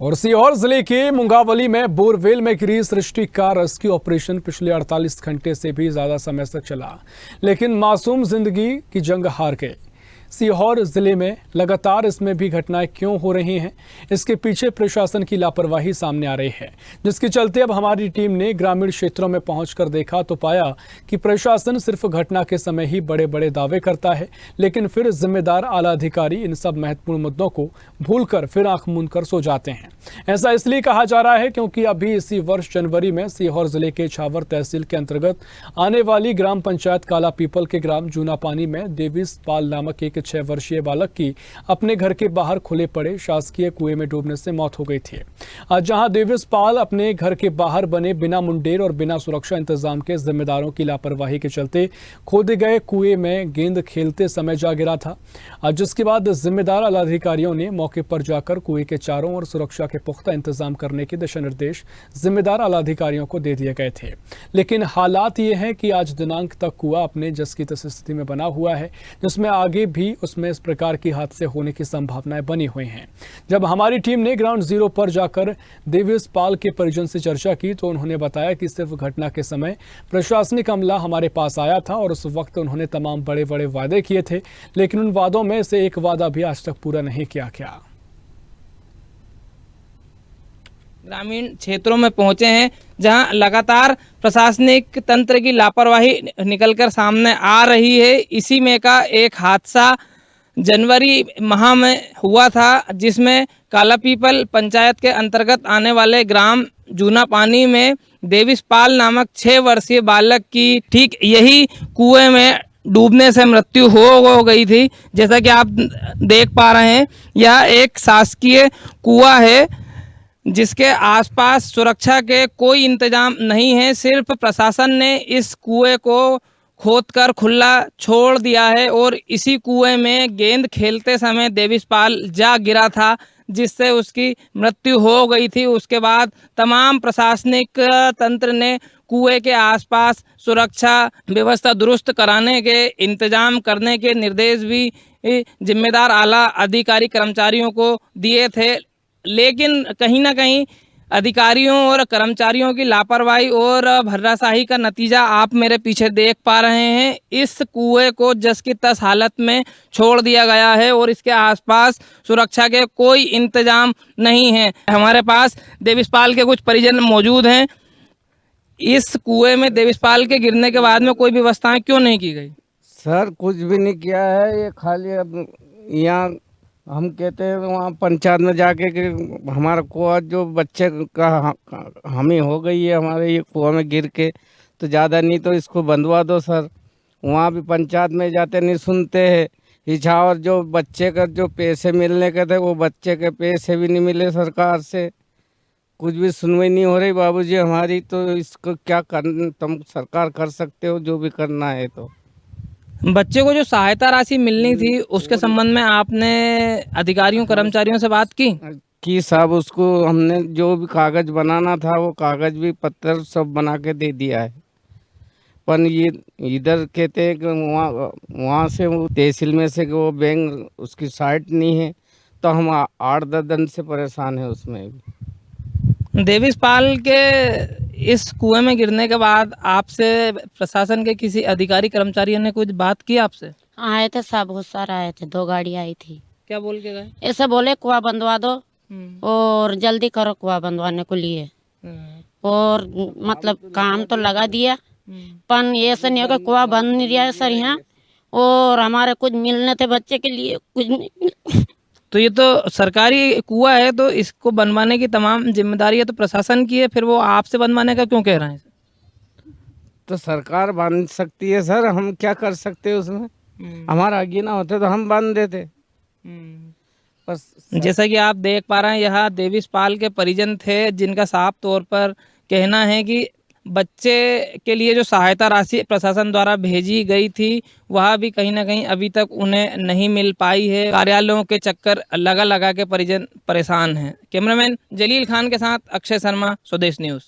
और सीहोर जिले के मुंगावली में बोरवेल में गिरी सृष्टि का रेस्क्यू ऑपरेशन पिछले 48 घंटे से भी ज्यादा समय तक चला, लेकिन मासूम जिंदगी की जंग हार गई। सीहोर जिले में लगातार इसमें भी घटनाएं क्यों हो रही हैं, इसके पीछे प्रशासन की लापरवाही सामने आ रही है, जिसके चलते अब हमारी टीम ने ग्रामीण क्षेत्रों में पहुंचकर देखा तो पाया कि प्रशासन सिर्फ घटना के समय ही बड़े बड़े दावे करता है, लेकिन फिर जिम्मेदार आला अधिकारी इन सब महत्वपूर्ण मुद्दों को भूलकर फिर आंख मूंद कर सो जाते हैं। ऐसा इसलिए कहा जा रहा है क्योंकि अभी इसी वर्ष जनवरी में सीहोर जिले के छावर तहसील के अंतर्गत आने वाली ग्राम पंचायत काला पीपल के ग्राम जूना पानी में देवीस पाल नामक एक 6 वर्षीय बालक की अपने घर के बाहर खुले पड़े शासकीय कुएं में डूबने से मौत हो गई थी। आज जहां देवीस पाल अपने घर के बाहर बने बिना मुंडेर और बिना सुरक्षा इंतजाम के जिम्मेदारों की लापरवाही के चलते खोदे गए कुएं में गेंद खेलते समय जा गिरा था, जिसके बाद जिम्मेदार आलाधिकारियों ने मौके पर जाकर कुएं के चारों ओर सुरक्षा के पुख्ता इंतजाम करने के दिशा निर्देश जिम्मेदार आलाधिकारियों को दे दिए गए थे। लेकिन हालात ये हैं कि आज दिनांक तक कुआं अपने जस की तस स्थिति में बना हुआ है, जिसमें आगे भी उसमें इस प्रकार की हादसे होने की संभावनाएं बनी हुई हैं। जब हमारी टीम ने ग्राउंड जीरो पर जाकर देवीस पाल के परिजन से चर्चा की तो उन्होंने बताया कि सिर्फ घटना के समय प्रशासनिक अमला हमारे पास आया था और उस वक्त उन्होंने तमाम बड़े बड़े वादे किए थे, लेकिन उन वादों में से एक वादा भी आज तक पूरा नहीं किया गया। ग्रामीण क्षेत्रों में पहुंचे हैं जहां लगातार प्रशासनिक तंत्र की लापरवाही निकलकर सामने आ रही है। इसी में का एक हादसा जनवरी माह में हुआ था, जिसमें काला पीपल पंचायत के अंतर्गत आने वाले ग्राम जूना पानी में देवीस पाल नामक 6 वर्षीय बालक की ठीक यही कुएं में डूबने से मृत्यु हो गई थी। जैसा कि आप देख पा रहे हैं, यह एक शासकीय कुआं है जिसके आसपास सुरक्षा के कोई इंतजाम नहीं है। सिर्फ प्रशासन ने इस कुएं को खोदकर खुला छोड़ दिया है और इसी कुएं में गेंद खेलते समय देवीस पाल जा गिरा था, जिससे उसकी मृत्यु हो गई थी। उसके बाद तमाम प्रशासनिक तंत्र ने कुएं के आसपास सुरक्षा व्यवस्था दुरुस्त कराने के इंतजाम करने के निर्देश भी जिम्मेदार आला अधिकारी कर्मचारियों को दिए थे, लेकिन कहीं ना कहीं अधिकारियों और कर्मचारियों की लापरवाही और भर्राशाही का नतीजा आप मेरे पीछे देख पा रहे हैं। इस कुएं को जस की तस हालत में छोड़ दिया गया है और इसके आसपास सुरक्षा के कोई इंतजाम नहीं है। हमारे पास देवीस पाल के कुछ परिजन मौजूद हैं। इस कुएं में देवीस पाल के गिरने के बाद में कोई व्यवस्थाएं क्यों नहीं की गई? सर कुछ भी नहीं किया है, ये खाली अब यहाँ हम कहते हैं वहाँ पंचायत में जाके कि हमारा कुआं जो बच्चे का हमें हो गई है, हमारे ये कुआं में गिर के, तो ज़्यादा नहीं तो इसको बंधवा दो सर। वहाँ भी पंचायत में जाते नहीं सुनते हैं। इच्छा और जो बच्चे का जो पैसे मिलने के थे वो बच्चे के पैसे भी नहीं मिले सरकार से, कुछ भी सुनवाई नहीं हो रही बाबूजी हमारी। तो इसको क्या कर तुम सरकार कर सकते हो, जो भी करना है। तो बच्चे को जो सहायता राशि मिलनी थी उसके संबंध में आपने अधिकारियों कर्मचारियों से बात की साहब, उसको हमने जो भी कागज बनाना था वो कागज भी पत्र सब बना के दे दिया है, पर ये इधर कहते हैं कि वहाँ से वो तहसील में से वो बैंक उसकी साइट नहीं है, तो हम 8-10 दिन से परेशान है उसमें भी। देवीस पाल के इस कुएं में गिरने के बाद आपसे प्रशासन के किसी अधिकारी कर्मचारियों ने कुछ बात की आपसे? आए थे सब, बहुत सारा आए थे, 2 गाड़ी आई थी। क्या बोल के गए? ऐसे बोले कुआं बंधवा दो और जल्दी करो कुआं बंधवाने को लिए, और मतलब काम तो लगा दिया, पर ऐसा नहीं होगा कुआं बंद नहीं रहा है सर यहाँ, और हमारे कुछ मिलने थे बच्चे के लिए, कुछ नहीं। तो ये तो सरकारी कुआं है, तो इसको बनवाने की तमाम जिम्मेदारी है तो प्रशासन की है, फिर वो आपसे बनवाने का क्यों कह रहे हैं? तो सरकार बांध सकती है सर, हम क्या कर सकते हैं उसमें। हमारा आगे ना होते तो हम बांध देते। बस जैसा कि आप देख पा रहे हैं, यहाँ देवीस पाल के परिजन थे जिनका साफ तौर पर कहना है कि बच्चे के लिए जो सहायता राशि प्रशासन द्वारा भेजी गई थी वह भी कहीं ना कहीं अभी तक उन्हें नहीं मिल पाई है। कार्यालयों के चक्कर लगा के परिजन परेशान हैं। कैमरामैन जलील खान के साथ अक्षय शर्मा, स्वदेश न्यूज़।